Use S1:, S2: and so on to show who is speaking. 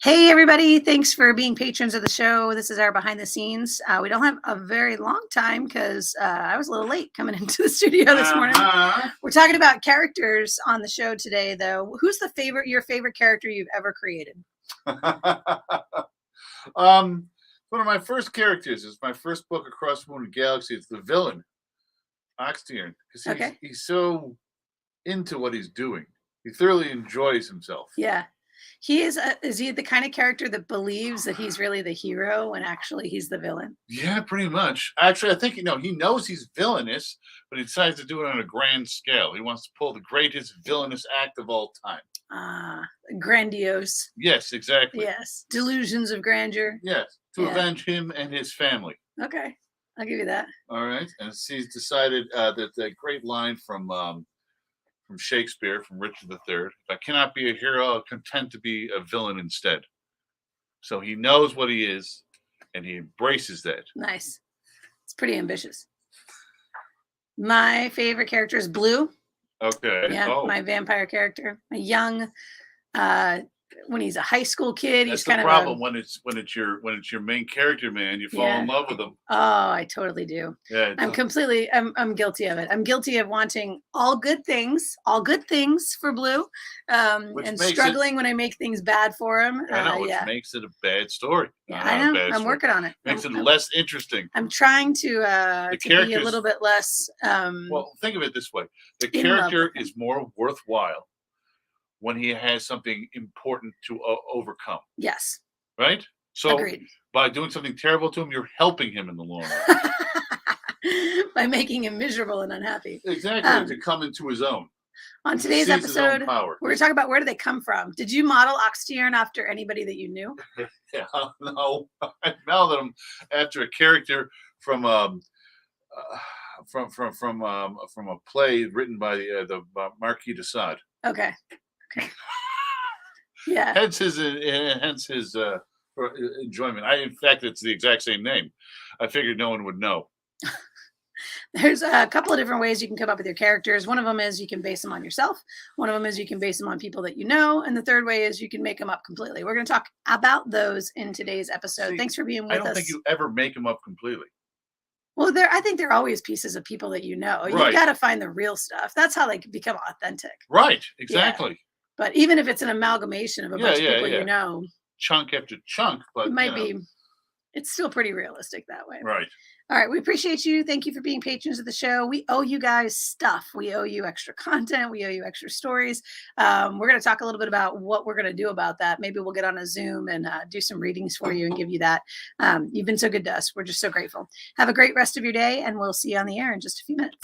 S1: Hey, everybody. Thanks for being patrons of the show. This is our behind the scenes. We don't have a very long time because I was a little late coming into the studio this morning. We're talking about characters on the show today, though. Who's your favorite character you've ever created?
S2: One of my first characters is my first book, Across Moon and Galaxy. It's the villain, Oxtiern, because he's so into what he's doing. He thoroughly enjoys himself.
S1: Yeah. He is. Is he the kind of character that believes that he's really the hero when actually he's the villain?
S2: Yeah, pretty much. Actually, I think he knows he's villainous, but he decides to do it on a grand scale. He wants to pull the greatest villainous act of all time.
S1: Grandiose.
S2: Yes, exactly.
S1: Yes. Delusions of grandeur.
S2: Yes, to avenge him and his family.
S1: Okay, I'll give you that.
S2: All right, and he's decided that great line from Shakespeare, from Richard III. If I cannot be a hero, I'm content to be a villain instead. So he knows what he is, and he embraces that.
S1: Nice. It's pretty ambitious. My favorite character is Blue.
S2: Okay.
S1: Yeah, my vampire character. A young, when he's a high school kid,
S2: That's
S1: he's kind
S2: the
S1: of
S2: problem when it's your main character, man. You fall in love with him.
S1: Oh, I totally do.
S2: Yeah,
S1: I'm guilty of it. I'm guilty of wanting all good things for Blue, and struggling when I make things bad for him.
S2: I know, which makes it a bad story.
S1: Yeah, I know. I'm working on it.
S2: Makes it less interesting.
S1: I'm trying to be a little bit less.
S2: Well, think of it this way: the character is more worthwhile when he has something important to overcome.
S1: Yes.
S2: Right? So
S1: agreed.
S2: By doing something terrible to him, you're helping him in the long run.
S1: By making him miserable and unhappy.
S2: Exactly, to come into his own.
S1: On today's episode, we're going to talk about where do they come from. Did you model Oxtiern after anybody that you knew?
S2: Yeah, no. I modeled him after a character from a play written by the Marquis de Sade.
S1: Okay. Yeah.
S2: Hence his enjoyment. In fact, it's the exact same name. I figured no one would know.
S1: There's a couple of different ways you can come up with your characters. One of them is you can base them on yourself. One of them is you can base them on people that you know. And the third way is you can make them up completely. We're going to talk about those in today's episode. Thanks for being with us.
S2: I don't think you ever make them up completely.
S1: Well, I think they're always pieces of people that you know.
S2: Right.
S1: You got to find the real stuff. That's how they become authentic.
S2: Right. Exactly.
S1: Yeah. But even if it's an amalgamation of a bunch of people you know.
S2: Chunk after chunk. But
S1: it might be. It's still pretty realistic that way.
S2: Right.
S1: All right. We appreciate you. Thank you for being patrons of the show. We owe you guys stuff. We owe you extra content. We owe you extra stories. We're going to talk a little bit about what we're going to do about that. Maybe we'll get on a Zoom and do some readings for you and give you that. You've been so good to us. We're just so grateful. Have a great rest of your day, and we'll see you on the air in just a few minutes.